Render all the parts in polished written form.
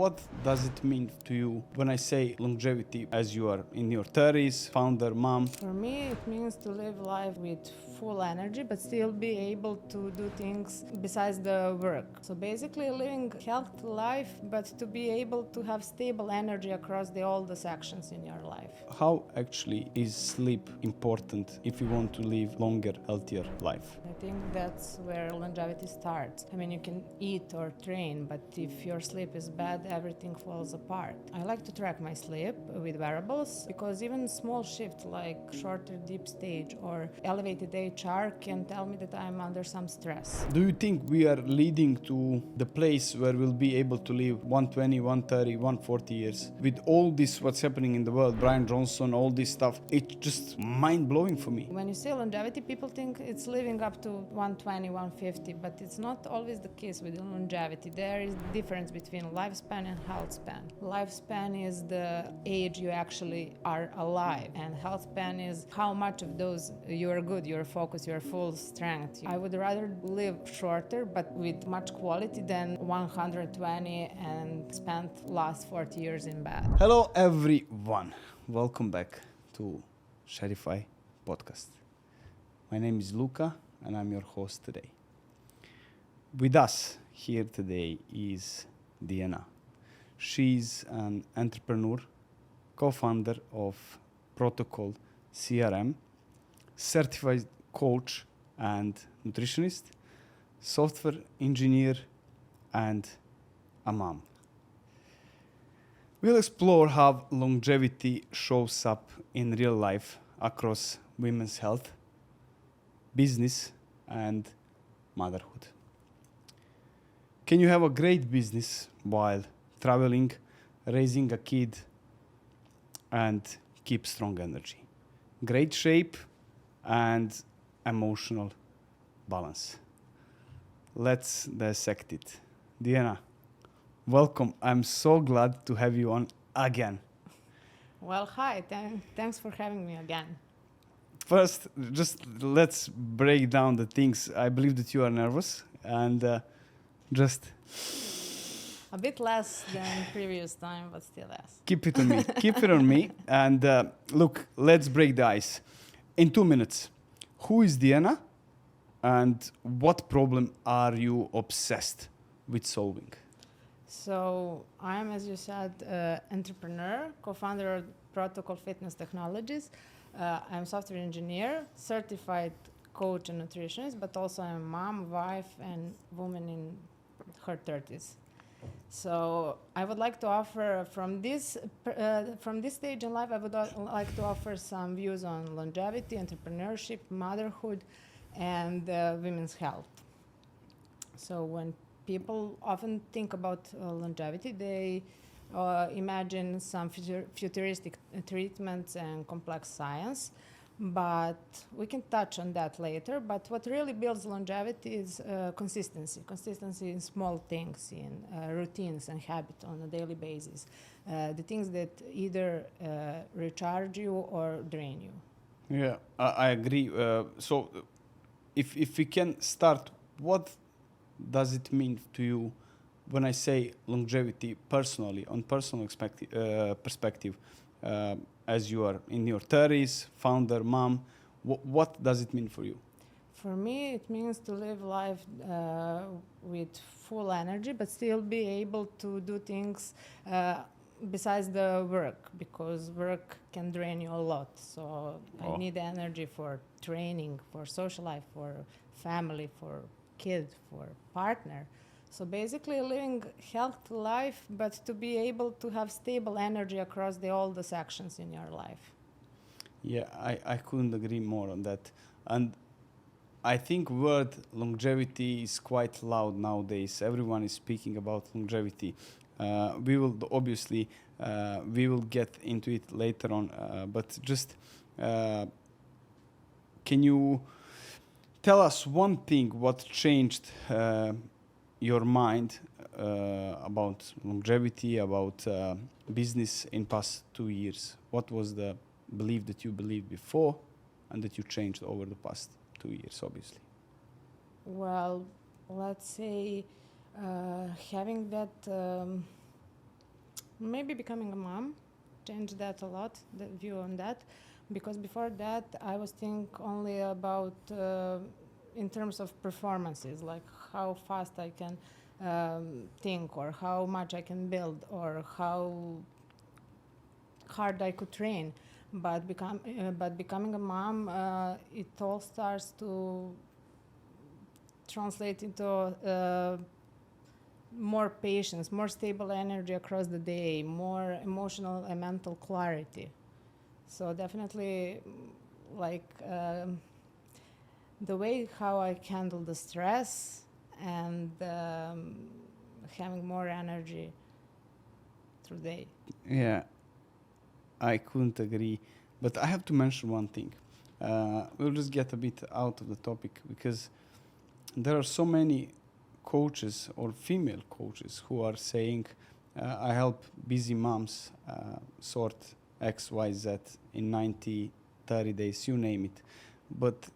What does it mean to you when I say longevity as you are in your 30s, founder, mom? For me, it means to live life with full energy, but still be able to do things besides the work. So basically living healthy life, but to be able to have stable energy across all the sections in your life. How actually is sleep important if you want to live longer, healthier life? I think that's where longevity starts. I mean, you can eat or train, but if your sleep is bad, everything falls apart. I like to track my sleep with wearables because even small shifts like shorter deep stage or elevated HR can tell me that I'm under some stress. Do you think we are leading to the place where we'll be able to live 120, 130, 140 years? With all this what's happening in the world, Brian Johnson, all this stuff, it's just mind-blowing for me. When you say longevity, people think it's living up to 120, 150, but it's not always the case with longevity. There is difference between lifespan and healthspan. Lifespan is the age you actually are alive, and healthspan is how much of those you are good, you're focused, you're full strength. I would rather live shorter but with much quality than 120 and spend last 40 years in bed. Hello everyone, welcome back to Shredify podcast. My name is Luka and I'm your host today. With us here today is Dijana. She's an entrepreneur, co-founder of Protocol CRM, certified coach and nutritionist, software engineer, and a mom. We'll explore how longevity shows up in real life across women's health, business, and motherhood. Can you have a great business while traveling, raising a kid, and keep strong energy, great shape, and emotional balance? Let's dissect it. Dijana, welcome. I'm so glad to have you on again. Well, hi, thanks for having me again. First, just let's break down the things. I believe that you are nervous and just A bit less than previous time, but still less. keep it on me. Keep it on me. And look, let's break the ice. In 2 minutes, who is Dijana and what problem are you obsessed with solving? So I'm, as you said, entrepreneur, co-founder of Protocol Fitness Technologies. I'm software engineer, certified coach and nutritionist, but also I'm a mom, wife, and woman in her 30s. So I would like to offer from this stage in life, I would like to offer some views on longevity, entrepreneurship, motherhood, and women's health. So when people often think about longevity, they imagine some futuristic treatments and complex science, but we can touch on that later. But what really builds longevity is consistency in small things, in routines and habits on a daily basis, the things that either recharge you or drain you. Yeah, I agree. So if we can start, what does it mean to you when I say longevity personally, on personal perspective, as you are in your 30s, founder, mom, what does it mean for you? For me, it means to live life with full energy, but still be able to do things besides the work, because work can drain you a lot. So I need energy for training, for social life, for family, for kid, for partner. So basically living healthy life, but to be able to have stable energy across all the sections in your life. Yeah, I couldn't agree more on that. And I think word longevity is quite loud nowadays. Everyone is speaking about longevity. We will obviously, we will get into it later on, but just can you tell us one thing what changed your mind about longevity, about business in past 2 years? What was the belief that you believed before and that you changed over the past 2 years, obviously? Well, let's say having that maybe becoming a mom changed that a lot, the view on that, because before that I was thinking only about in terms of performances, like how fast I can think, or how much I can build, or how hard I could train. But becoming a mom, it all starts to translate into more patience, more stable energy across the day, more emotional and mental clarity. So definitely, like the way how I handle the stress and having more energy through the day. Yeah, I couldn't agree. But I have to mention one thing. We'll just get a bit out of the topic, because there are so many coaches or female coaches who are saying, I help busy moms sort X, Y, Z in 90, 30 days, you name it. But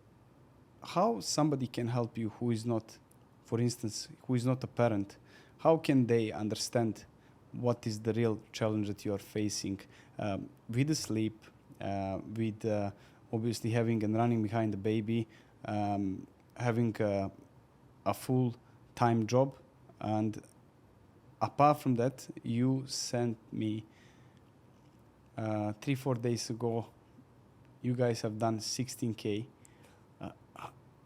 how somebody can help you who is not, for instance, who is not a parent, how can they understand what is the real challenge that you are facing with the sleep, with obviously having and running behind the baby, having a full-time job, and apart from that, you sent me 3-4 days ago, you guys have done 16K.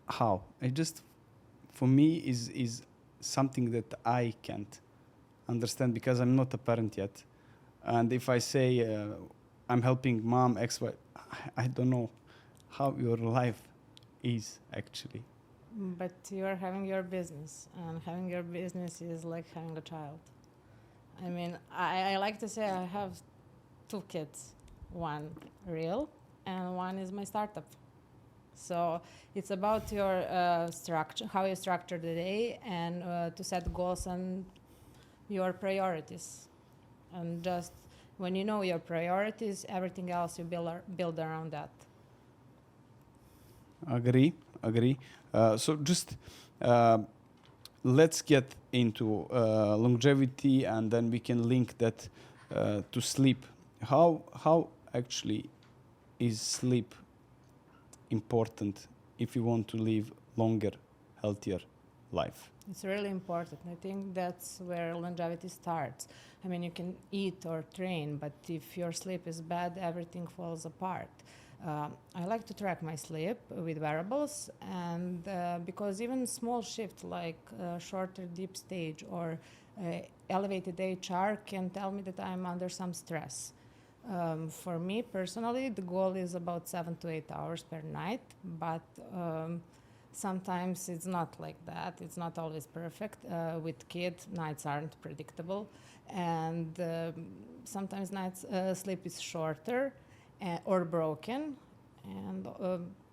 How? It just, for me, is something that I can't understand, because I'm not a parent yet. And if I say I'm helping mom X, Y, I don't know how your life is actually. But you're having your business, and having your business is like having a child. I mean, I like to say I have 2 kids, one real and one is my startup. So it's about your structure, how you structure the day, and to set goals and your priorities. And just when you know your priorities, everything else you build around that. Agree. So just let's get into longevity, and then we can link that to sleep. How actually is sleep important if you want to live longer, healthier life? It's really important. I think that's where longevity starts. I mean, you can eat or train, but if your sleep is bad, everything falls apart. I like to track my sleep with wearables, and because even small shifts like shorter deep stage or elevated HR can tell me that I'm under some stress. For me personally, the goal is about 7 to 8 hours per night, but sometimes it's not like that. It's not always perfect. With kids, nights aren't predictable, and sometimes nights sleep is shorter or broken. And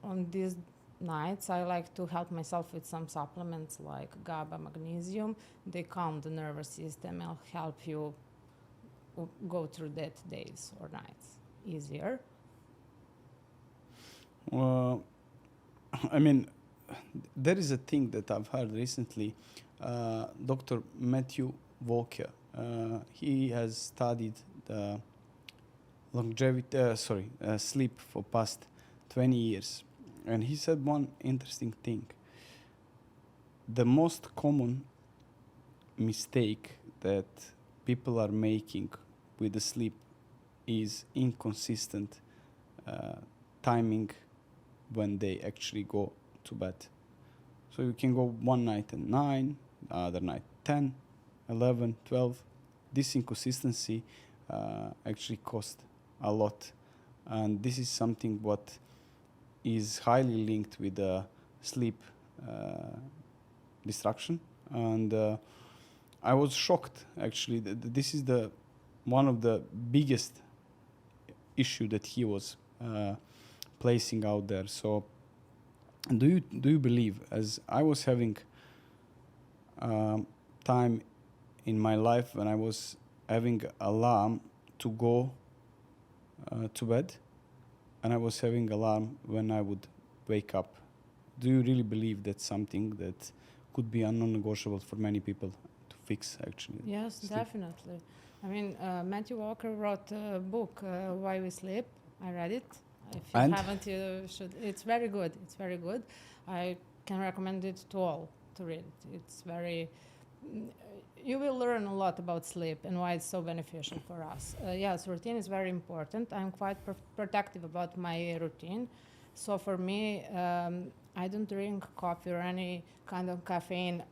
on these nights, I like to help myself with some supplements like GABA, magnesium. They calm the nervous system and help you go through that days or nights easier. Well, I mean, there is a thing that I've heard recently. Dr. Matthew Walker, he has studied the sleep for past 20 years. And he said one interesting thing. The most common mistake that people are making with the sleep is inconsistent timing when they actually go to bed. So you can go one night at 9, other night 10, 11, 12. This inconsistency actually costs a lot. And this is something what is highly linked with sleep distraction. And I was shocked, actually. This is one of the biggest issue that he was placing out there. So do you believe, as I was having time in my life when I was having alarm to go to bed, and I was having alarm when I would wake up. Do you really believe that's something that could be non-negotiable for many people to fix, actually? Yes, sleep? definitely. I mean, Matthew Walker wrote a book, Why We Sleep. I read it. If you And? haven't, you should. It's very good. It's very good. I can recommend it to all to read it. It's very. You will learn a lot about sleep and why it's so beneficial for us. Yes, routine is very important. I'm quite protective about my routine. So for me, I don't drink coffee or any kind of caffeine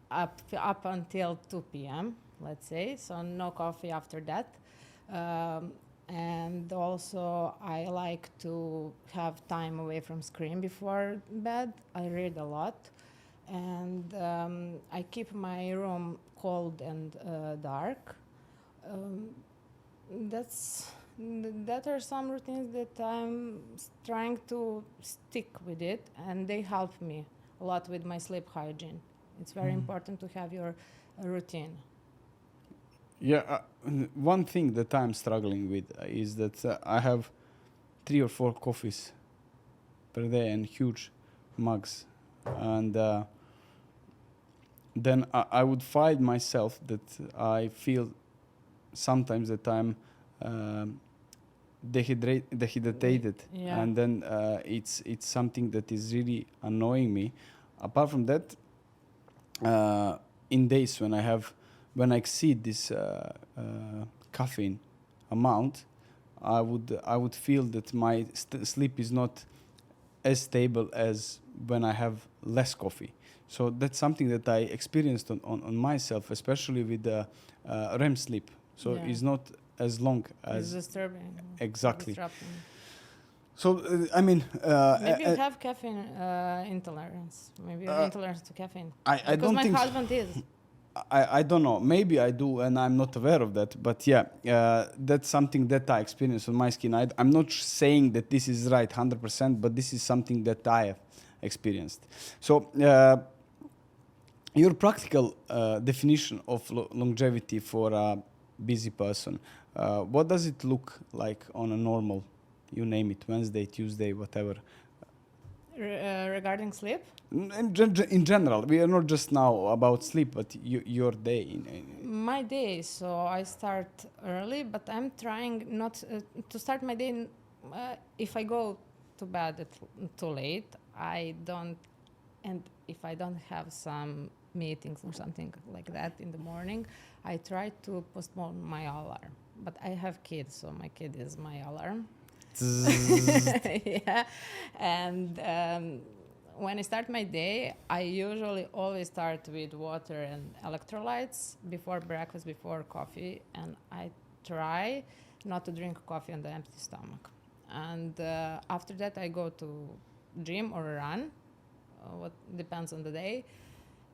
up until 2 p.m., let's say. So no coffee after that. And also, I like to have time away from screen before bed. I read a lot. And I keep my room cold and dark. That are some routines that I'm trying to stick with it, and they help me a lot with my sleep hygiene. It's very important to have your routine. Yeah, one thing that I'm struggling with is that I have 3 or 4 coffees per day and huge mugs, and then I would find myself that I feel sometimes that I'm dehydrated, Yeah. and then it's something that is really annoying me. Apart from that, in days when I exceed this caffeine amount, I would feel that my sleep is not as stable as when I have less coffee. So that's something that I experienced on myself, especially with the REM sleep. So Yeah. it's not as long It's as disturbing. exactly. Disrupting. So I mean, Maybe you have caffeine intolerance. Maybe you're intolerant to caffeine. I Because don't my think. husband is. I don't know. Maybe I do, and I'm not aware of that. But yeah, that's something that I experience on my skin. I'm not saying that this is right 100%, but this is something that I have experienced. So your practical definition of longevity for a busy person, what does it look like on a normal, you name it, Wednesday, Tuesday, whatever? Regarding sleep? In general, we are not just now about sleep, but your day. My day, so I start early, but I'm trying not to start my day. If I go to bed too late, I don't, and if I don't have some meetings or something like that in the morning, I try to postpone my alarm. But I have kids, so my kid is my alarm. Yeah, and when I start my day, I usually always start with water and electrolytes before breakfast, before coffee, and I try not to drink coffee on the empty stomach. And after that, I go to gym or run, what depends on the day.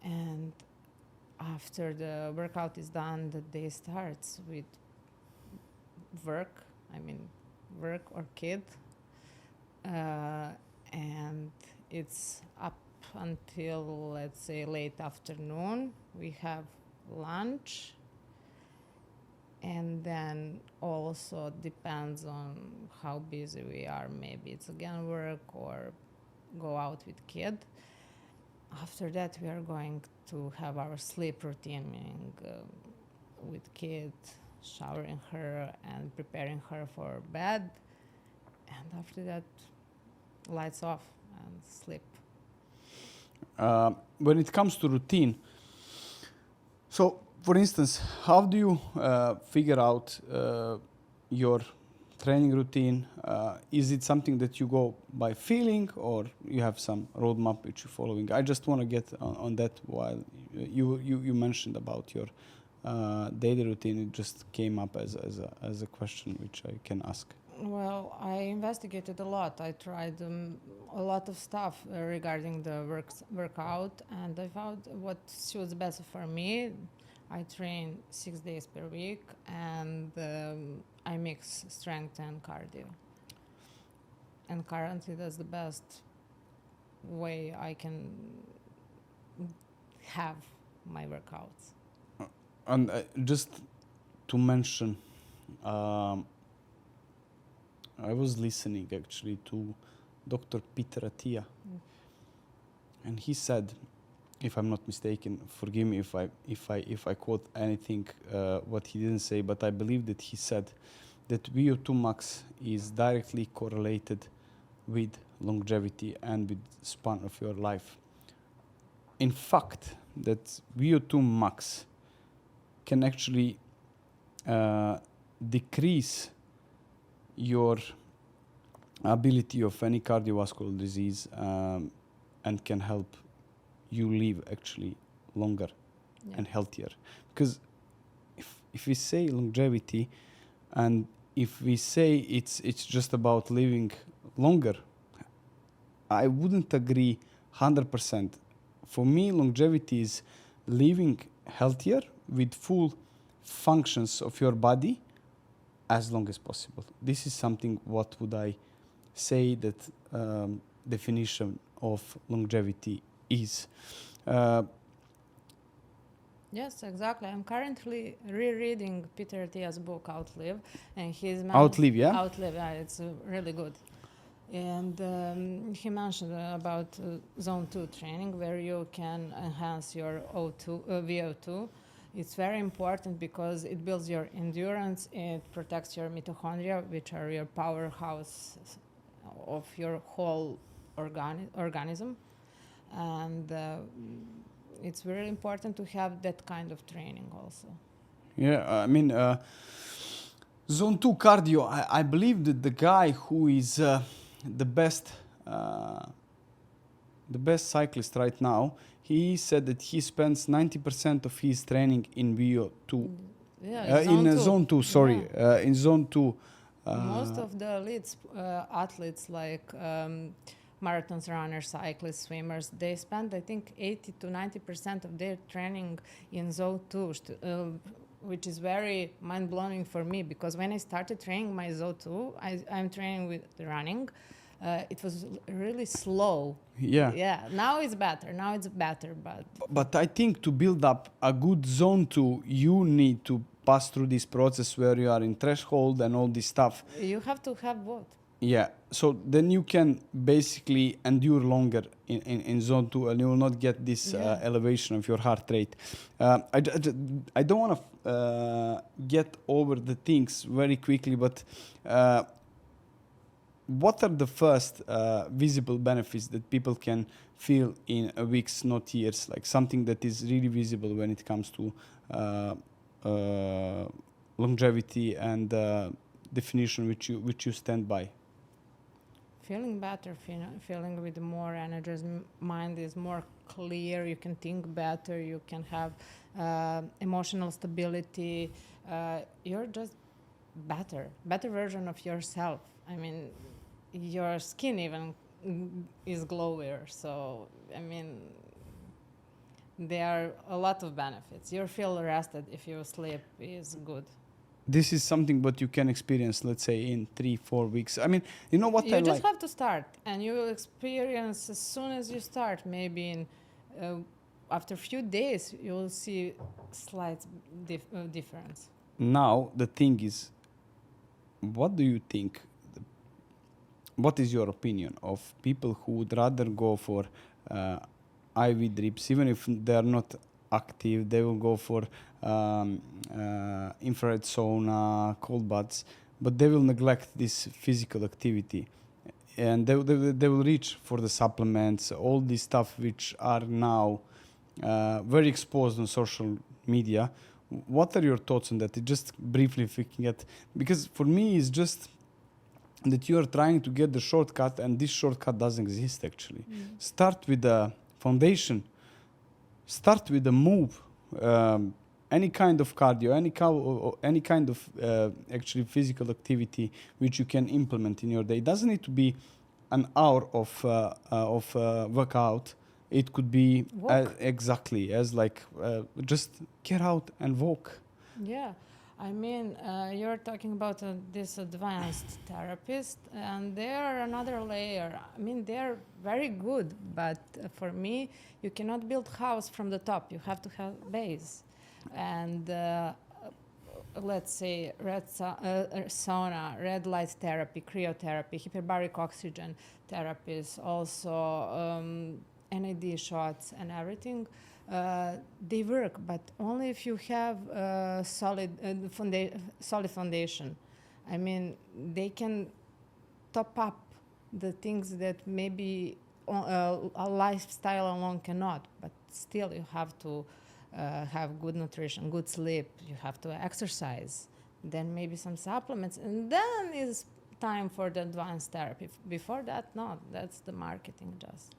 And after the workout is done, the day starts with work. I mean, work or kid, and it's up until, let's say, late afternoon. We have lunch, and then also depends on how busy we are. Maybe it's again work or go out with kid. After that, we are going to have our sleep routine, meaning with kid, showering her and preparing her for bed, and after that, lights off and sleep. When it comes to routine, so for instance, how do you figure out your training routine? Is it something that you go by feeling, or you have some roadmap which you're following? I just want to get on that while you mentioned about your daily routine. It just came up as a question which I can ask. Well, I investigated a lot. I tried a lot of stuff regarding the workout, and I found what suits best for me. I train 6 days per week, and I mix strength and cardio. And currently, that's the best way I can have my workouts. And just to mention, I was listening actually to Dr. Peter Attia, and he said if I'm not mistaken, forgive me if I quote anything what he didn't say, but I believe that he said that VO2 max is directly correlated with longevity and with span of your life. In fact, that VO2 max can actually decrease your ability of any cardiovascular disease and can help you live actually longer and healthier. Because if we say longevity and if we say it's just about living longer, I wouldn't agree 100%. For me, longevity is living healthier with full functions of your body as long as possible. This is something what would I say that definition of longevity is. Yes, exactly. I'm currently rereading Peter Attia's book Outlive, and Outlive, yeah? Outlive, yeah, it's really good. And he mentioned about zone 2 training, where you can enhance your VO2. It's very important because it builds your endurance, it protects your mitochondria, which are your powerhouse of your whole organism. And it's very important to have that kind of training also. Yeah, I mean, zone 2 cardio, I believe that the guy who is the best cyclist right now, he said that he spends 90% of his training in VO2. Yeah, in zone 2, sorry. Yeah. In zone 2. Most of the elite athletes like marathons, runners, cyclists, swimmers, they spend, I think, 80 to 90% of their training in zone 2, which is very mind-blowing for me, because when I started training my zone 2, I'm training with running. It was really slow. Yeah. Now it's better. But I think to build up a good zone 2, you need to pass through this process where you are in threshold and all this stuff. You have to have both. Yeah, so then you can basically endure longer in zone 2 and you will not get this elevation of your heart rate. I don't want to get over the things very quickly, but what are the first visible benefits that people can feel in a weeks, not years? Like something that is really visible when it comes to longevity and definition which you stand by. Feeling better, feeling with more energy, mind is more clear, you can think better, you can have emotional stability, you're just better version of yourself. I mean, your skin even is glowier, so I mean, there are a lot of benefits. You feel rested if your sleep is good. This is something what you can experience, let's say, in 3-4 weeks. I mean, you know what you just have to start, and you will experience as soon as you start. Maybe in after a few days, you will see slight difference. Now, the thing is, what do you think? What is your opinion of people who would rather go for IV drips, even if they are not active, they will go for infrared sauna, cold baths, but they will neglect this physical activity, and they will reach for the supplements, all this stuff which are now very exposed on social media. What are your thoughts on that? Just briefly, if we can get, because for me it's just that you are trying to get the shortcut, and this shortcut doesn't exist actually. Start with the foundation. Start with the move, any kind of cardio, any kind of actually physical activity which you can implement in your day. It doesn't need to be an hour of workout. It could be exactly as like just get out and walk. Yeah, I mean, you're talking about this advanced therapist, and they're another layer. I mean, they're very good, but for me, you cannot build house from the top. You have to have base. And let's say sauna, red light therapy, cryotherapy, hyperbaric oxygen therapies, also NAD shots and everything, they work, but only if you have solid foundation. I mean, they can top up the things that maybe a lifestyle alone cannot, but still you have to have good nutrition, good sleep, you have to exercise, then maybe some supplements, and then is time for the advanced therapy. Before that, no, that's the marketing just.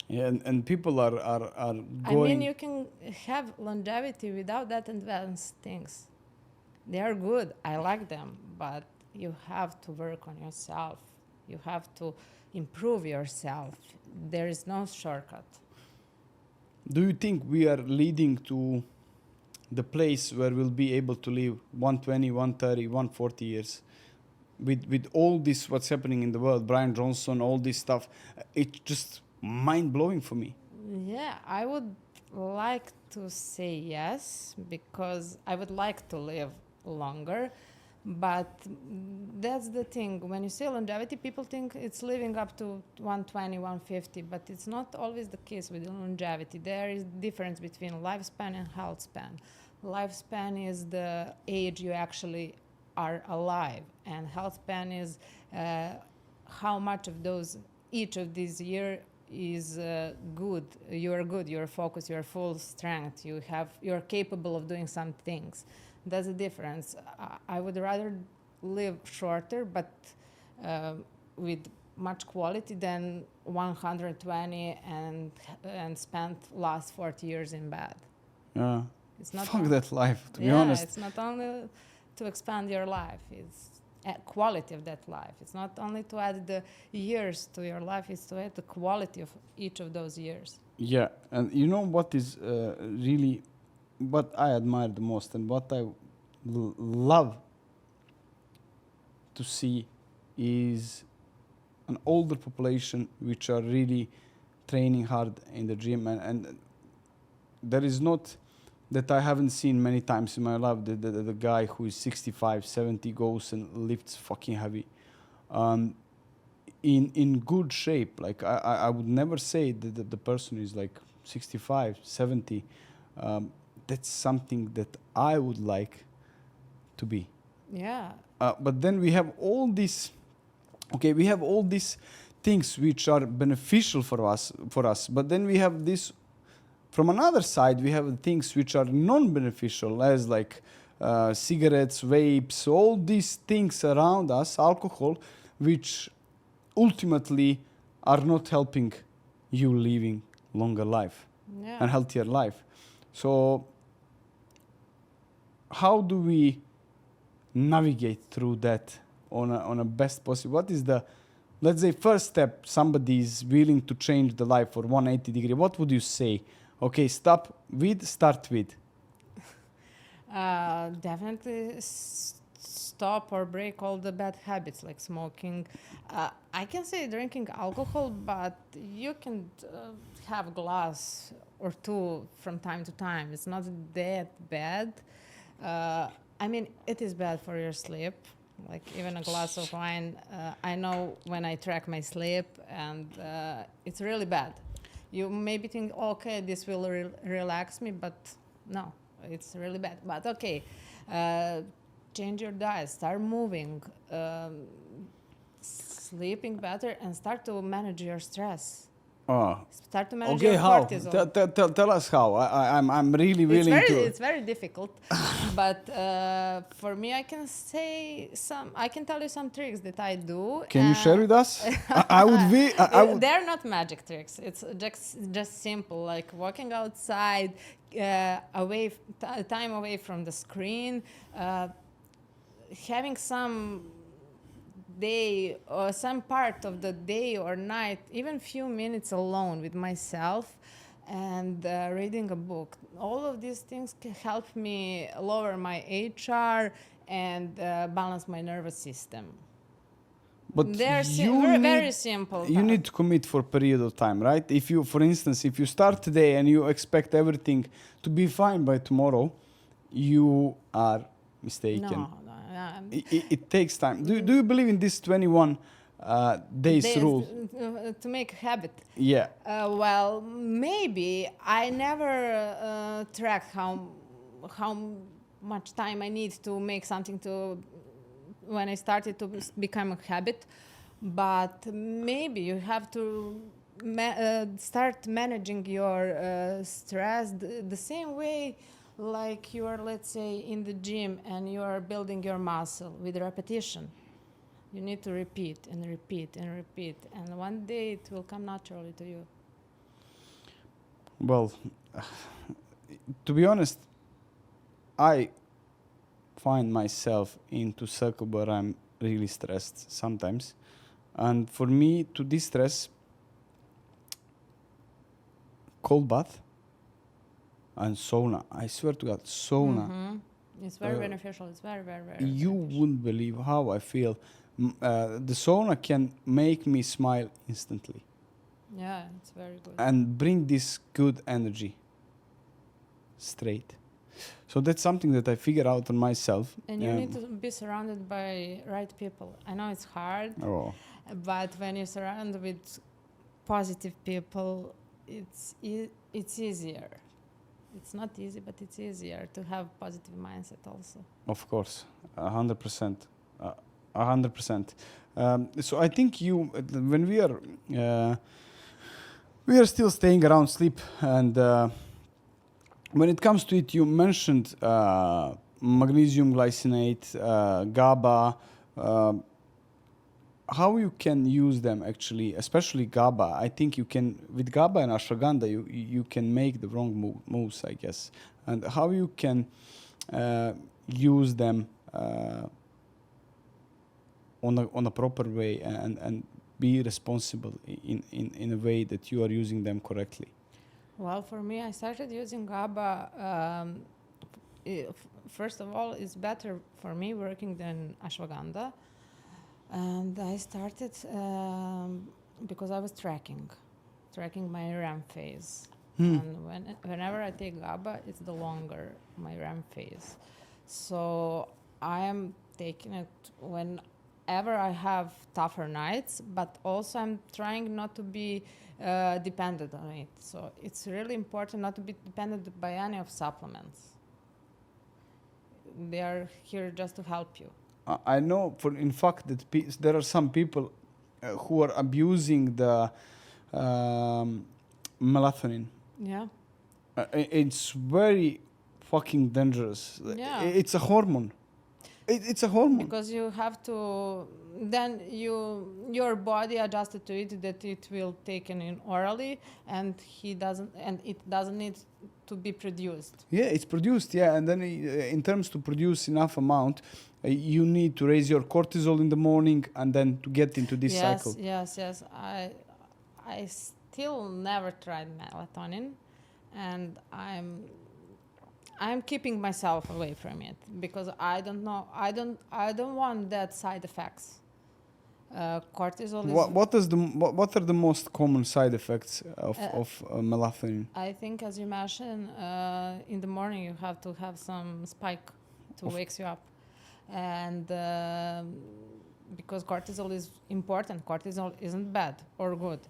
Yeah, and people are going. I mean, you can have longevity without that advanced things. They are good, I like them, but you have to work on yourself. You have to improve yourself. There is no shortcut. Do you think we are leading to the place where we'll be able to live 120, 130, 140 years? With all this, what's happening in the world, Brian Johnson, all this stuff, it's just mind-blowing for me. Yeah, I would like to say yes, because I would like to live longer. But that's the thing. When you say longevity, people think it's living up to 120, 150, but it's not always the case with longevity. There is difference between lifespan and health span. Lifespan is the age you actually are alive, and health span is how much of those, each of these years is good. You're good, you're focused, you're full strength, you're capable of doing some things. That's the difference. I would rather live shorter, but with much quality than 120 and spend last 40 years in bed. Yeah. It's not Fuck that life, to be yeah, honest. it's not only to expand your life, it's quality of that life. It's not only to add the years to your life, it's to add the quality of each of those years. Yeah, and you know what is really, what I admire the most and what I love to see is an older population which are really training hard in the gym, and there is not that I haven't seen many times in my life the guy who is 65, 70 goes and lifts fucking heavy. In good shape. Like I would never say that the person is like 65, 70. That's something that I would like to be. Yeah. But then we have all these, okay, we have all these things which are beneficial for us. But then we have this, from another side, we have things which are non-beneficial, as like cigarettes, vapes, all these things around us, alcohol, which ultimately are not helping you living longer life and healthier life. So how do we navigate through that on a best possible? What is the, let's say, first step? Somebody is willing to change the life for 180 degree. What would you say? Okay, start with. Definitely stop or break all the bad habits like smoking. I can say drinking alcohol, but you can have a glass or two from time to time. It's not that bad. I mean, it is bad for your sleep. Like even a glass of wine, I know when I track my sleep, and it's really bad. You maybe think, okay, this will relax me, but no, it's really bad. But okay, change your diet, start moving, sleeping better, and start to manage your stress. Start to manage your cortisol. Tell us how. I'm really willing to. It's very difficult, but for me, I can tell you some tricks that I do. Can you share with us? I would. They're not magic tricks. It's just simple, like walking outside, time away from the screen, having some day or some part of the day or night, even few minutes alone with myself, and reading a book. All of these things can help me lower my HR and balance my nervous system. But they're very simple. You need to commit for a period of time, right? If you, for instance, if you start today and you expect everything to be fine by tomorrow, you are mistaken. No. It takes time. Do you believe in this 21 days rule. To make a habit. Yeah. Well, maybe I never tracked how much time I need to make something to when I started to become a habit, but maybe you have to start managing your stress the same way like you are, let's say, in the gym and you are building your muscle with repetition. You need to repeat and repeat and repeat, and one day it will come naturally to you. Well, to be honest, I find myself into circle where I'm really stressed sometimes. And for me to de-stress, cold bath and sauna. I swear to God, sauna. Mm-hmm. It's very beneficial. It's very, very, very You beneficial. wouldn't believe how I feel. The sauna can make me smile instantly Yeah, it's very good. and bring this good energy straight. So that's something that I figure out on myself. And you need to be surrounded by right people. I know it's hard, Oh, but when you're surrounded with positive people, it's easier. It's not easy, but it's easier to have positive mindset also. of course, 100%, 100%. So I think when we are still staying around sleep, and when it comes to it, you mentioned magnesium glycinate, GABA. How you can use them actually, especially GABA. I think you can, with GABA and ashwagandha, you can make the wrong moves, I guess. And how you can use them on a proper way and be responsible in a way that you are using them correctly. Well, for me, I started using GABA. First of all, it's better for me working than ashwagandha. And I started because I was tracking my REM phase. And whenever I take GABA, it's the longer my REM phase. So I am taking it whenever I have tougher nights, but also I'm trying not to be dependent on it. So it's really important not to be dependent by any of supplements. They are here just to help you. I know, in fact, that there are some people who are abusing the melatonin. Yeah. It's very fucking dangerous. Yeah. It's a hormone. It's a hormone. Because you have to, then your body adjusted to it that it will taken in orally, and it doesn't need to be produced. Yeah, it's produced. Yeah, and then in terms to produce enough amount, you need to raise your cortisol in the morning, and then to get into this cycle. Yes. I still never tried melatonin, and I'm keeping myself away from it because I don't know. I don't want that side effects. Cortisol is. What are the most common side effects of melatonin? I think, as you mentioned, in the morning you have to have some spike to wake you up, and because cortisol is important. Cortisol isn't bad or good.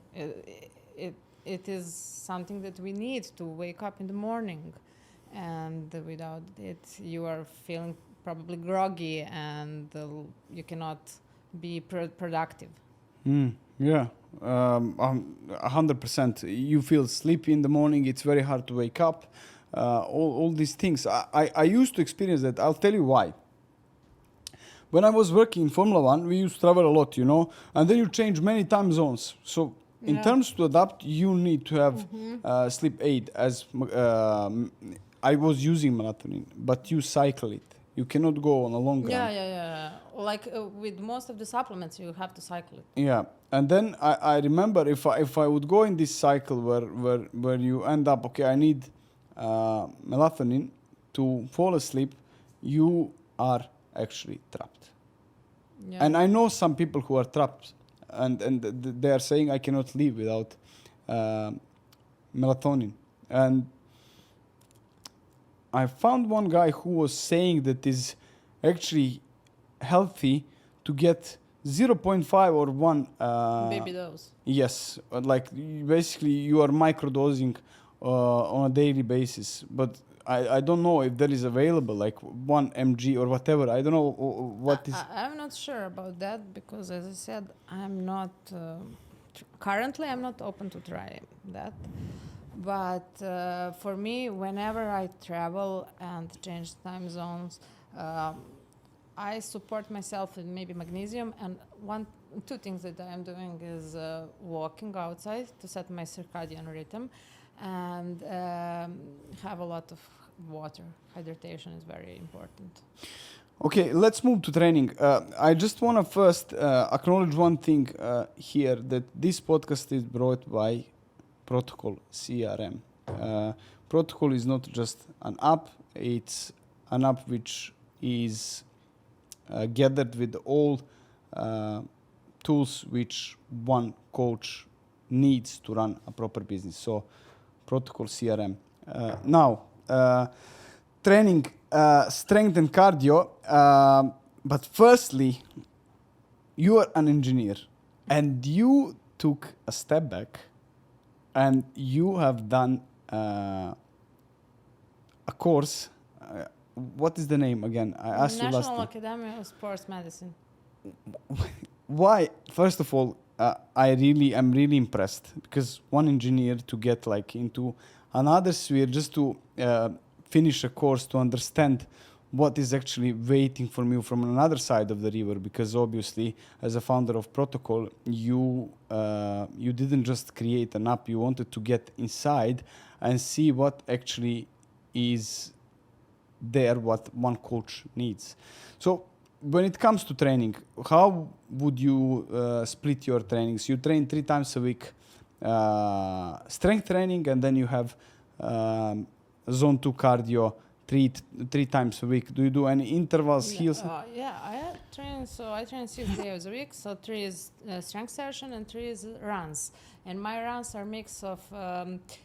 It is something that we need to wake up in the morning. And without it, you are feeling probably groggy, and you cannot be productive. Yeah, 100%. You feel sleepy in the morning. It's very hard to wake up. All these things. I used to experience that. I'll tell you why. When I was working in Formula One, we used to travel a lot, and then you change many time zones. So in terms to adapt, you need to have sleep aid. As I was using melatonin, but you cycle it. You cannot go on a long run. Yeah. Like with most of the supplements, you have to cycle it. Yeah, and then I remember if I would go in this cycle where you end up, okay, I need melatonin to fall asleep, you are actually trapped. Yeah. And I know some people who are trapped, and they are saying I cannot live without melatonin. And I found one guy who was saying that is actually healthy to get 0.5 or 1 Baby dose. yes, basically you are microdosing on a daily basis, but I don't know if there is available like 1 mg or whatever. I don't know what is. I'm not sure about that because, as I said, I'm not currently I'm not open to try that. But for me, whenever I travel and change time zones, I support myself with maybe magnesium, and two things that I am doing is walking outside to set my circadian rhythm, and have a lot of water. Hydration is very important. Okay, let's move to training. I just want to first acknowledge one thing here, that this podcast is brought by Protocol CRM. Protocol is not just an app, it's an app which is gathered with all tools which one coach needs to run a proper business. So, Protocol CRM. Now, training, strength and cardio. But firstly, you are an engineer and you took a step back and you have done a course. What is the name again? I asked you last time. National Academy of Sports Medicine. Why? First of all, I'm really impressed, because one engineer to get like into another sphere just to finish a course to understand what is actually waiting for you from another side of the river, because obviously as a founder of Protocol, you didn't just create an app, you wanted to get inside and see what actually is there, what one coach needs. So when it comes to training, how would you split your trainings? You train 3 times a week, strength training, and then you have zone 2 cardio three times a week. Do you do any intervals, heels? Yeah, I train 6 days a week. So 3 is strength session and 3 is runs. And my runs are mix of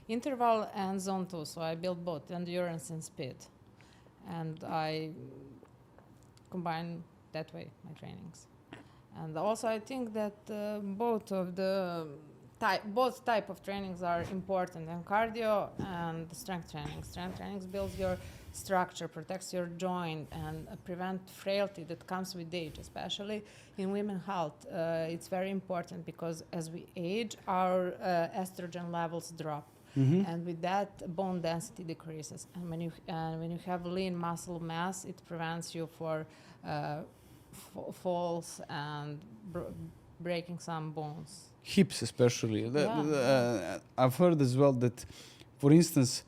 interval and zone 2. So I build both endurance and speed. And I combine that way my trainings. And also I think that both type of trainings are important, and cardio and strength training. Strength trainings builds your structure, protects your joint, and prevent frailty that comes with age, especially in women's health. It's very important because as we age, our estrogen levels drop. Mm-hmm. And with that, bone density decreases. And when you have lean muscle mass, it prevents you for falls and breaking some bones. Hips especially. I've heard as well that, for instance,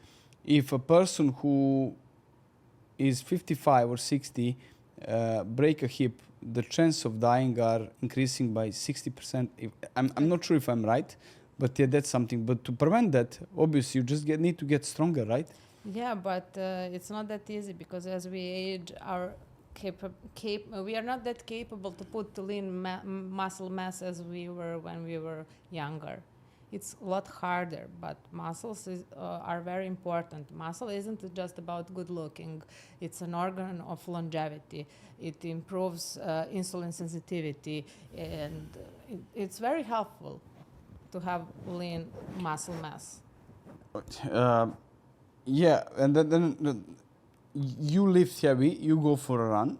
if a person who is 55 or 60 break a hip, the chance of dying are increasing by 60%. I'm not sure if I'm right, but yeah, that's something. But to prevent that, obviously, you just need to get stronger, right? Yeah, but it's not that easy, because as we age, we are not that capable to put lean muscle mass as we were when we were younger. It's a lot harder, but muscles are very important. Muscle isn't just about good looking. It's an organ of longevity. It improves insulin sensitivity, and it's very helpful to have lean muscle mass. Yeah, and then you lift heavy, you go for a run,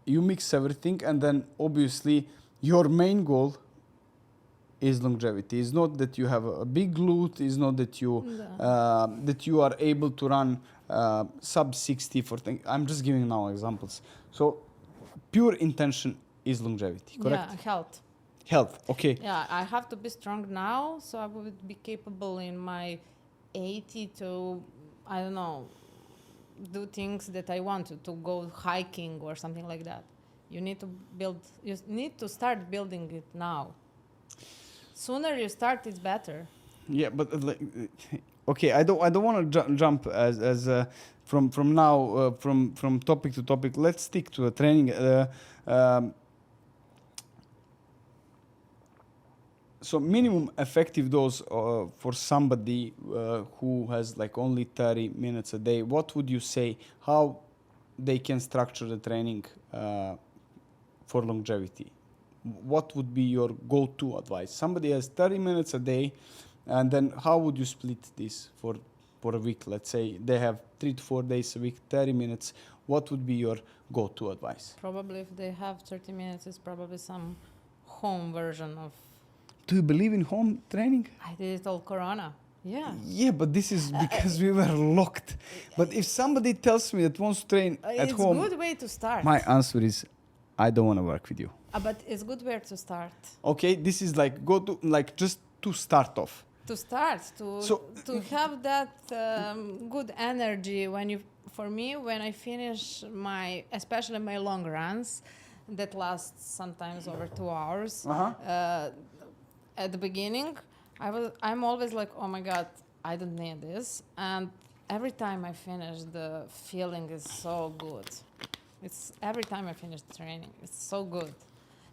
you mix everything, and then obviously your main goal is longevity. It's not that you have a big glute. It's not that you are able to run sub 60 for things. I'm just giving now examples. So pure intention is longevity, correct? Yeah, Health, okay. Yeah, I have to be strong now, so I would be capable in my 80 to, I don't know, do things that I want to go hiking or something like that. You need to start building it now. Sooner you start, it's better. Yeah, but okay, I don't want to jump as from now from topic to topic. Let's stick to the training. So minimum effective dose for somebody who has like only 30 minutes a day, what would you say, how they can structure the training for longevity? what would be your go-to advice? Somebody has 30 minutes a day, and then how would you split this for a week? Let's say they have 3 to 4 days a week, 30 minutes. What would be your go-to advice? Probably if they have 30 minutes, it's probably some home version of... Do you believe in home training? I did it all Corona. Yeah. Yeah, but this is because we were locked. But if somebody tells me that wants to train at home... It's a good way to start. My answer is, I don't want to work with you. But it's good way to start. Okay, this is like just to start off. To start, to have that good energy for me, when I finish especially my long runs, that lasts sometimes over 2 hours. At the beginning, I'm always like, oh my God, I don't need this. And every time I finish, the feeling is so good. It's every time I finish the training, it's so good.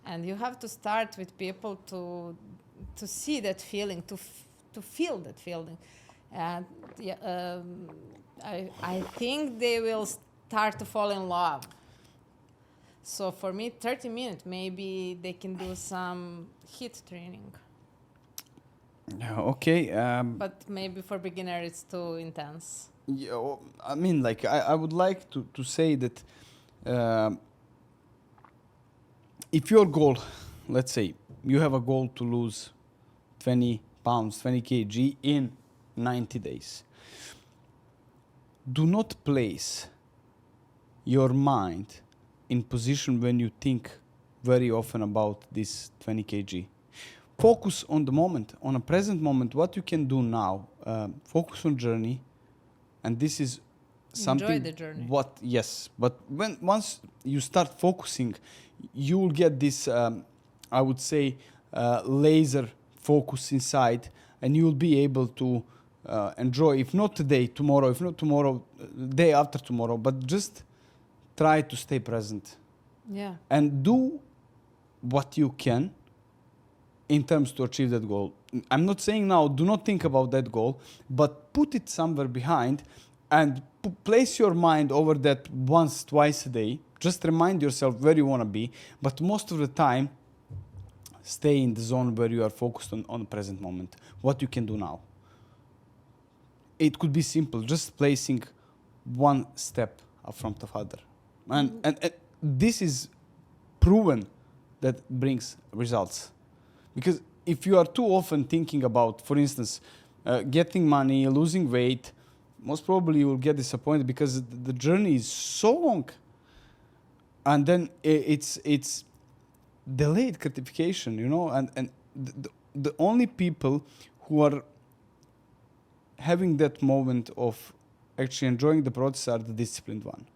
And you have to start with people to see that feeling, to feel that feeling. And I think they will start to fall in love. So for me, 30 minutes, maybe they can do some HIIT training. Okay. But maybe for beginner, it's too intense. Yeah, I mean, like, I would like to say that if your goal, let's say, you have a goal to lose 20 pounds, 20 kg in 90 days, do not place your mind in position when you think very often about this 20 kg. Focus on the moment, on a present moment, what you can do now. Focus on journey, and this is something. Enjoy the journey. But once you start focusing, you will get this, I would say, laser focus inside, and you will be able to enjoy, if not today, tomorrow, if not tomorrow, day after tomorrow, but just try to stay present. Yeah. And do what you can in terms to achieve that goal. I'm not saying now, do not think about that goal, but put it somewhere behind and place your mind over that once, twice a day. Just remind yourself where you want to be, but most of the time, stay in the zone where you are focused on the present moment, what you can do now. It could be simple, just placing one step in front of other. And this is proven that brings results. Because if you are too often thinking about, for instance, getting money, losing weight, most probably you will get disappointed because the journey is so long. And then it's delayed gratification, you know, and the only people who are having that moment of actually enjoying the process are the disciplined one,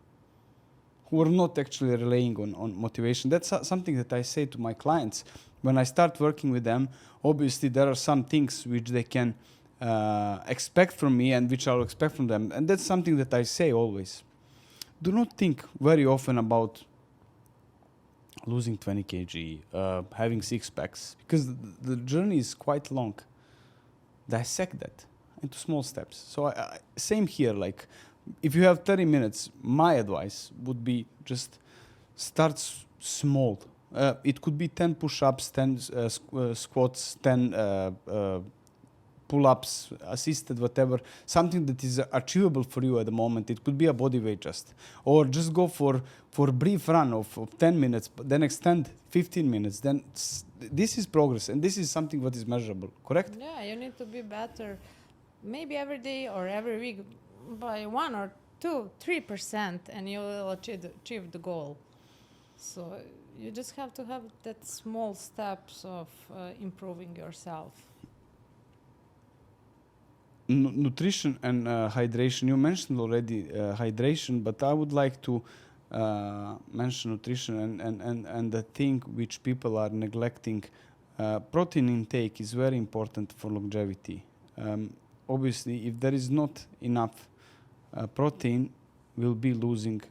who are not actually relying on motivation. That's something that I say to my clients. When I start working with them, obviously there are some things which they can expect from me and which I'll expect from them. And that's something that I say always. Do not think very often about losing 20 kg, having 6 packs, because the journey is quite long. Dissect that into small steps. So same here, like if you have 30 minutes, my advice would be just start small. It could be 10 push-ups, 10 squats, 10 pull-ups, assisted, whatever, something that is achievable for you at the moment. It could be a body weight just, or just go for a brief run of 10 minutes, but then extend 15 minutes. Then this is progress, and this is something that is measurable, correct? Yeah, you need to be better, maybe every day or every week by 1 or 2, 3%, and you will achieve the goal. So you just have to have that small steps of improving yourself. Nutrition and hydration. You mentioned already hydration, but I would like to mention nutrition and the thing which people are neglecting. Protein intake is very important for longevity. Obviously, if there is not enough protein, we'll be losing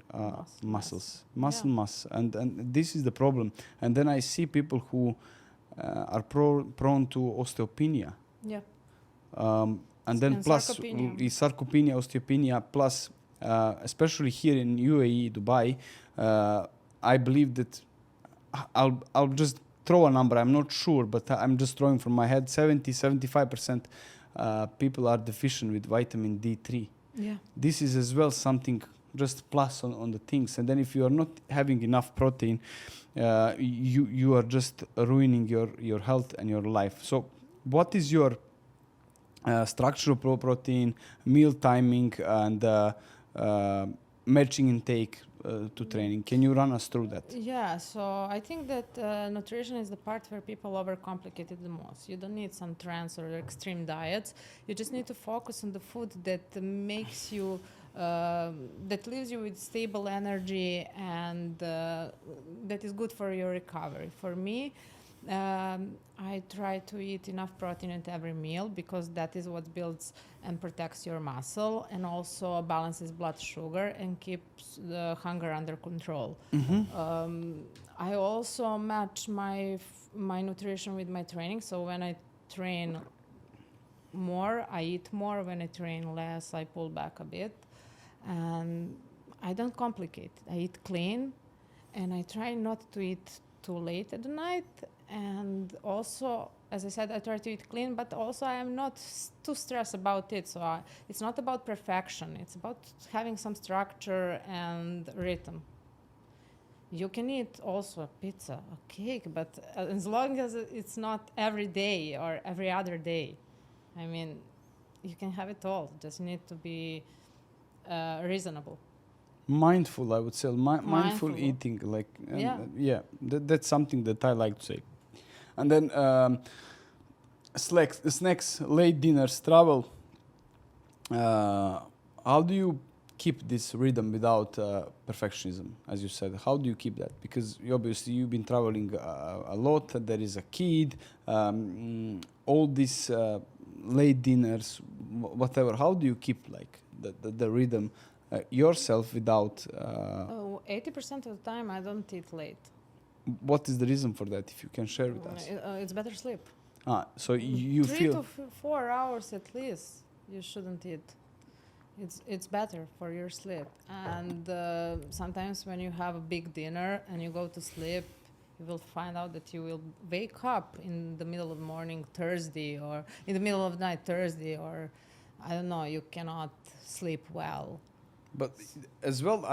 muscle mass, and this is the problem. And then I see people who are prone to osteopenia. Yeah. And then plus sarcopenia, osteopenia, plus especially here in UAE, Dubai, I believe that I'll just throw a number, I'm not sure, but I'm just throwing from my head, 75% people are deficient with vitamin D3. Yeah. This is as well something just plus on the things. And then if you are not having enough protein, you are just ruining your health and your life. So what is your structure of protein, meal timing, and matching intake to training? Can you run us through that? Yeah, so I think that nutrition is the part where people overcomplicate it the most. You don't need some trends or extreme diets. You just need to focus on the food that makes you, that leaves you with stable energy and that is good for your recovery. For me, I try to eat enough protein at every meal because that is what builds and protects your muscle and also balances blood sugar and keeps the hunger under control. I also match my nutrition with my training. So when I train more, I eat more. When I train less, I pull back a bit. And I don't complicate. I eat clean and I try not to eat too late at the night. And also, as I said, I try to eat clean, but also I am not too stressed about it. So it's not about perfection. It's about having some structure and rhythm. You can eat also a pizza, a cake, but as long as it's not every day or every other day. I mean, you can have it all. Just need to be reasonable. Mindful, I would say. Mindful eating, like that's something that I like to say. And then snacks, late dinners, travel. How do you keep this rhythm without perfectionism, as you said? How do you keep that? Because obviously you've been traveling a lot. There is a kid. All these late dinners, whatever. How do you keep like the rhythm yourself without? 80% of the time, I don't eat late. What is the reason for that? If you can share with us. It's better sleep. So you 3 feel to 4 hours at least. You shouldn't eat. It's better for your sleep. And sometimes when you have a big dinner and you go to sleep, you will find out that you will wake up in the middle of the morning Thursday or in the middle of the night Thursday, or I don't know, you cannot sleep well. But as well,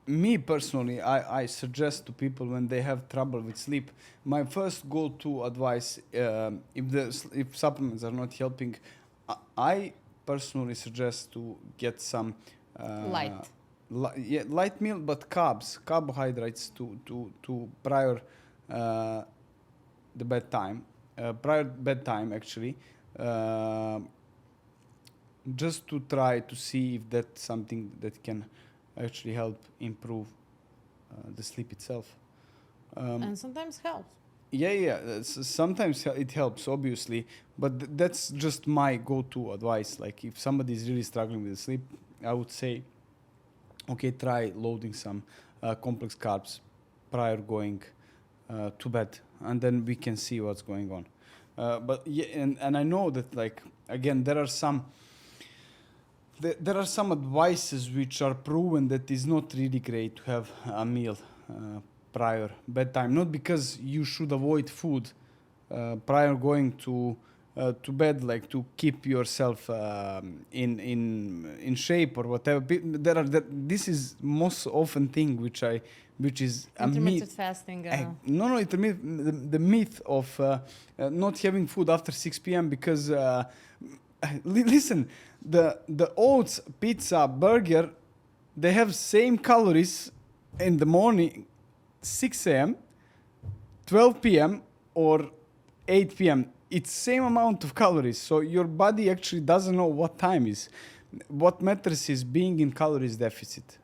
me personally, I suggest to people when they have trouble with sleep, my first go-to advice, if supplements are not helping, I personally suggest to get some light meal, but carbohydrates to prior the bedtime, prior bedtime actually, just to try to see if that's something that can actually help improve the sleep itself. And sometimes helps. Sometimes it helps, obviously, but that's just my go-to advice. Like if somebody is really struggling with sleep, I would say, okay, try loading some complex carbs prior going to bed, and then we can see what's going on. But and I know that, like, again, there are some advices which are proven that is not really great to have a meal prior bedtime. Not because you should avoid food prior going to bed, like to keep yourself in shape or whatever. This is most often thing which is a intermittent myth. Fasting. The myth of not having food after 6 p.m. because listen, the oats, pizza, burger, they have same calories in the morning, 6 a.m., 12 p.m. or 8 p.m. It's same amount of calories. So your body actually doesn't know what time is. What matters is being in calories deficit.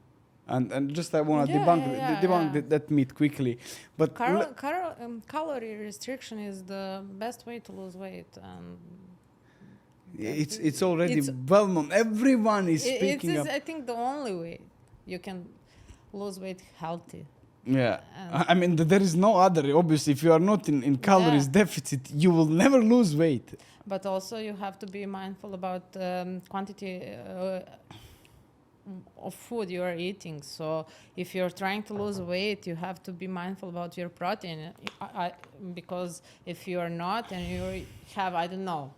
And just I want to debunk that myth quickly. But calorie restriction is the best way to lose weight. It's already well known. Everyone is speaking It is, up. I think, the only way you can lose weight healthy. Yeah, I mean, there is no other. Obviously, if you are not in calories deficit, you will never lose weight. But also you have to be mindful about quantity of food you are eating. So if you're trying to lose weight, you have to be mindful about your protein. Because if you are not, and you have, I don't know,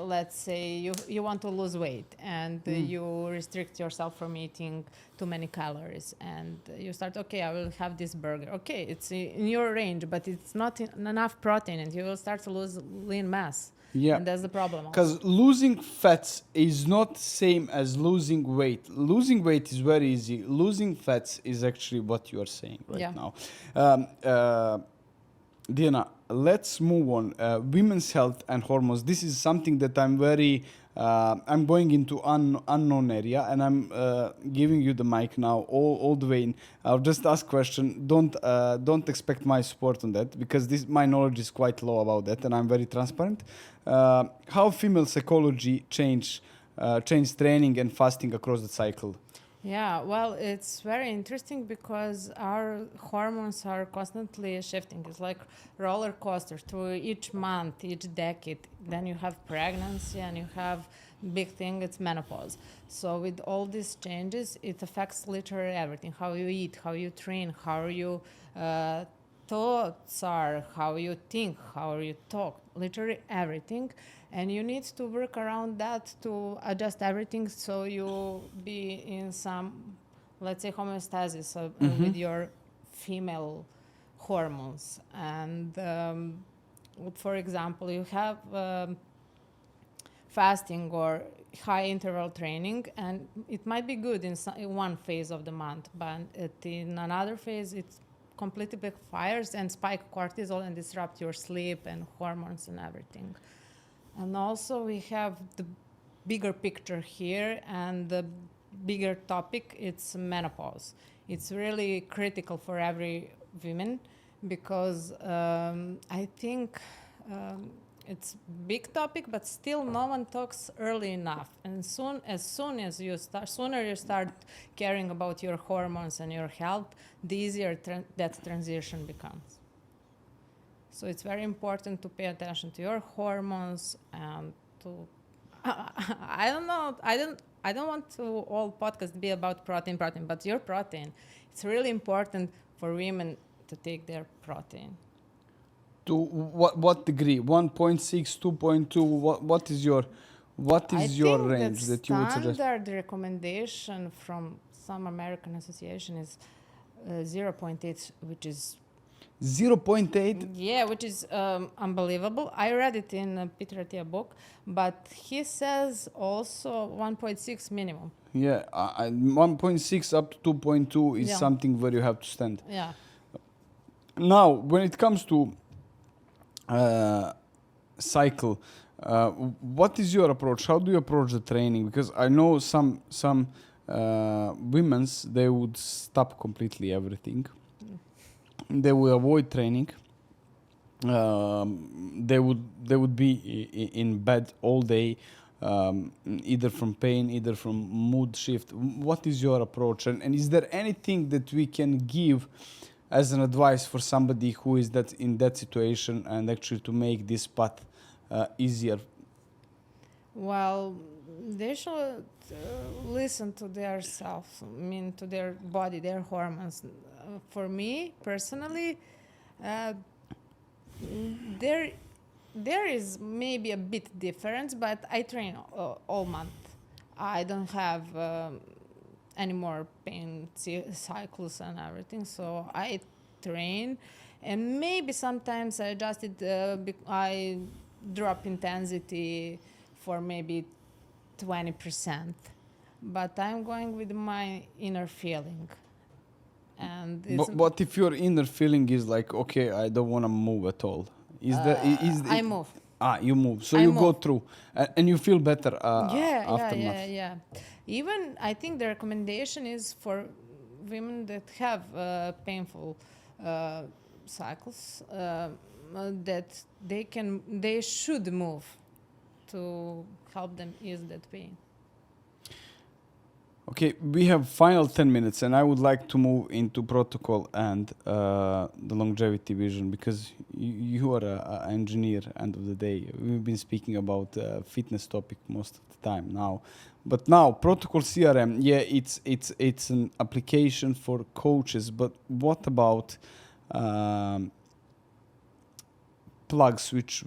let's say you want to lose weight, and you restrict yourself from eating too many calories, and you start, okay, I will have this burger. Okay, it's in your range, but it's not enough protein, and you will start to lose lean mass. Yeah. And that's the problem. Because losing fats is not same as losing weight. Losing weight is very easy. Losing fats is actually what you are saying right now. Dijana, let's move on. Women's health and hormones. This is something that I'm going into unknown area, and I'm giving you the mic now, all the way in. I'll just ask question. Don't expect my support on that, because my knowledge is quite low about that, and I'm very transparent. How female psychology changed training and fasting across the cycle? Yeah, well, it's very interesting because our hormones are constantly shifting. It's like roller coaster through each month, each decade. Then you have pregnancy, and you have big thing, it's menopause. So with all these changes, it affects literally everything: how you eat, how you train, how your thoughts are, how you think, how you talk, literally everything. And you need to work around that to adjust everything, so you be in some, let's say, homeostasis with your female hormones. And for example, you have fasting or high interval training, and it might be good in one phase of the month, but in another phase it completely backfires and spike cortisol and disrupt your sleep and hormones and everything. And also we have the bigger picture here, and the bigger topic, it's menopause. It's really critical for every woman, because I think it's big topic, but still no one talks early enough. And sooner you start caring about your hormones and your health, the easier that transition becomes. So it's very important to pay attention to your hormones, and to I don't know, I don't want to all podcasts be about protein, but your protein, it's really important for women to take their protein. To what degree? 1.6, 2.2? What is your range that you would suggest? Standard recommendation from some American association is 0.8, which is 0.8? Yeah, which is unbelievable. I read it in Peter Attia book, but he says also 1.6 minimum. Yeah, 1.6 up to 2.2 is something where you have to stand. Yeah. Now, when it comes to cycle, what is your approach? How do you approach the training? Because I know some women's, they would stop completely everything. They will avoid training. They would be in bed all day, either from pain, either from mood shift. What is your approach? And is there anything that we can give as an advice for somebody who is in that situation, and actually to make this path easier? Well, they should listen to their self, to their body, their hormones. For me personally, there is maybe a bit difference, but I train all month. I don't have any more pain cycles and everything, so I train, and maybe sometimes I adjust it. I drop intensity for maybe 20%, but I'm going with my inner feeling. And but if your inner feeling is like, okay, I don't want to move at all, I move. You move, so you go through, and you feel better aftermath. Yeah. Even I think the recommendation is for women that have painful cycles, that they should move to help them ease that pain. Okay, we have final 10 minutes, and I would like to move into protocol and the longevity vision, because you are an engineer. End of the day, we've been speaking about fitness topic most of the time now, but now protocol CRM, yeah, it's an application for coaches. But what about plugs which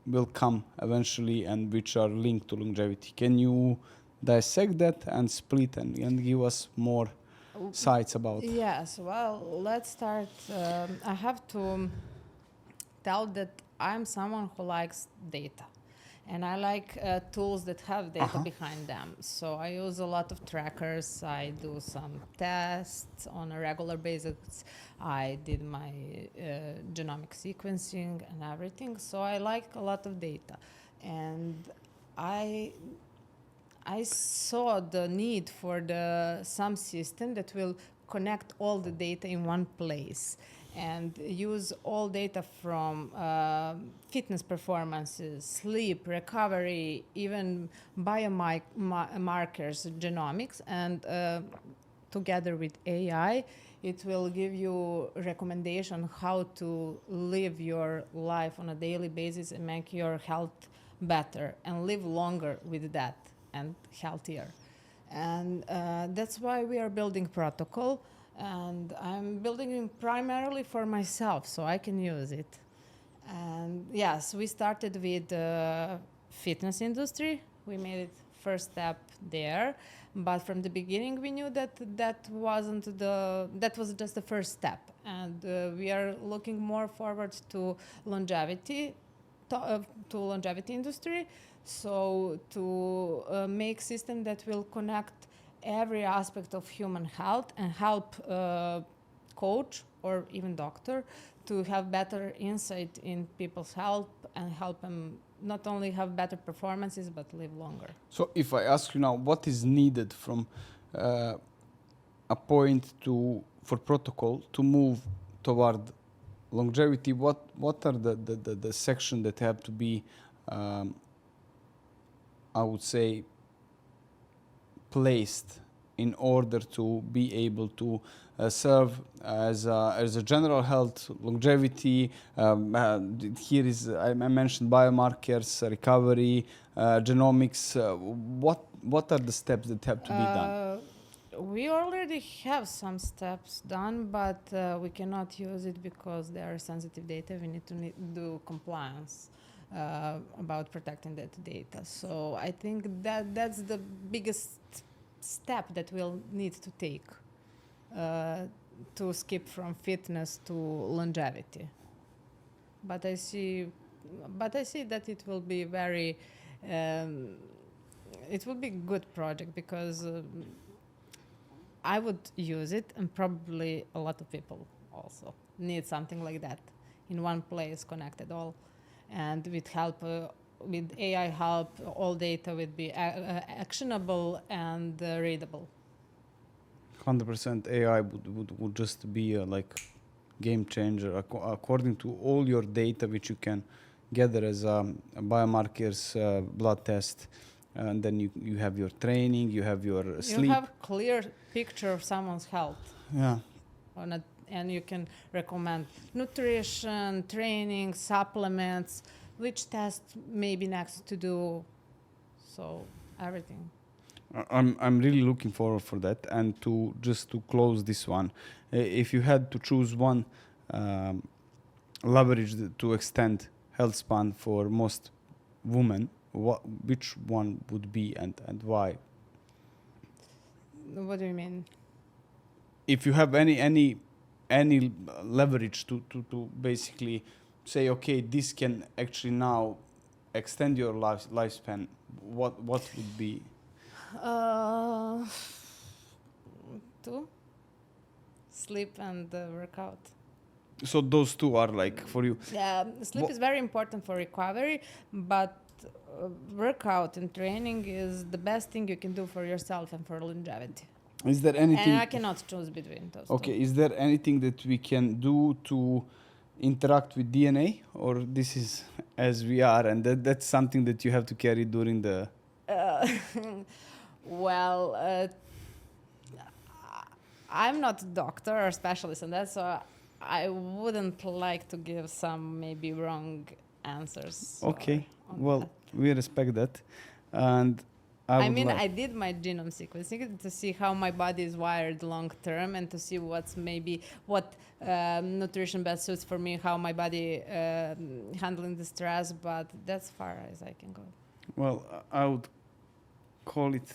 will come eventually and which are linked to longevity? Can you dissect that and split and give us more sites about? Yes, well, let's start. I have to tell that I'm someone who likes data. And I like tools that have data behind them. So I use a lot of trackers. I do some tests on a regular basis. I did my genomic sequencing and everything. So I like a lot of data. And I saw the need for some system that will connect all the data in one place and use all data from fitness performances, sleep, recovery, even biomarkers, genomics, and together with AI, it will give you recommendation how to live your life on a daily basis and make your health better and live longer with that and healthier. And that's why we are building Protocol. And I'm building it primarily for myself so I can use it. And yes, we started with the fitness industry. We made it first step there. But from the beginning, we knew that that was just the first step. And we are looking more forward to longevity, to longevity industry. So to make system that will connect every aspect of human health and help coach or even doctor to have better insight in people's health and help them not only have better performances but live longer. So if I ask you now, what is needed from a point for protocol to move toward longevity, what are the section that have to be I would say placed in order to be able to serve as a general health longevity? Here is I mentioned biomarkers, recovery, genomics. What are the steps that have to be done? We already have some steps done, but we cannot use it because they are sensitive data. We need to do compliance about protecting that data. So I think that's the biggest step that we'll need to take to skip from fitness to longevity. But I see that it will be very it will be a good project because I would use it, and probably a lot of people also need something like that in one place, connected all, and with help. With AI help, all data would be actionable and readable. 100% AI would just be like game changer according to all your data which you can gather as biomarkers, blood test, and then you have your training, you have your sleep. You have clear picture of someone's health. Yeah. And you can recommend nutrition, training, supplements, which test may be next to do, so everything. I'm really looking forward for that. And to close this one, if you had to choose one leverage to extend health span for most women, which one would be and why? What do you mean? If you have any leverage to basically say, okay, this can actually now extend your lifespan, what would be? Two, sleep and workout. So those two are like for you. Yeah, sleep is very important for recovery, but workout and training is the best thing you can do for yourself and for longevity. Is there anything? And I cannot choose between those. Okay, two. is there anything that we can do to interact with DNA, or this is as we are, and that's something that you have to carry during the? Well, I'm not a doctor or specialist in that, so I wouldn't like to give some maybe wrong answers. Okay. on Well, that. we respect that. And I would I did my genome sequencing to see how my body is wired long term and to see what nutrition best suits for me, how my body handling the stress. But that's far as I can go. Well, I would call it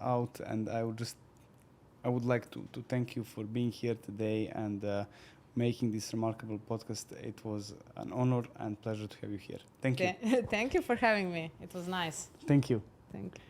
out, and I would like to thank you for being here today and making this remarkable podcast. It was an honor and pleasure to have you here. Thank you. Thank you for having me. It was nice. Thank you. Thank you.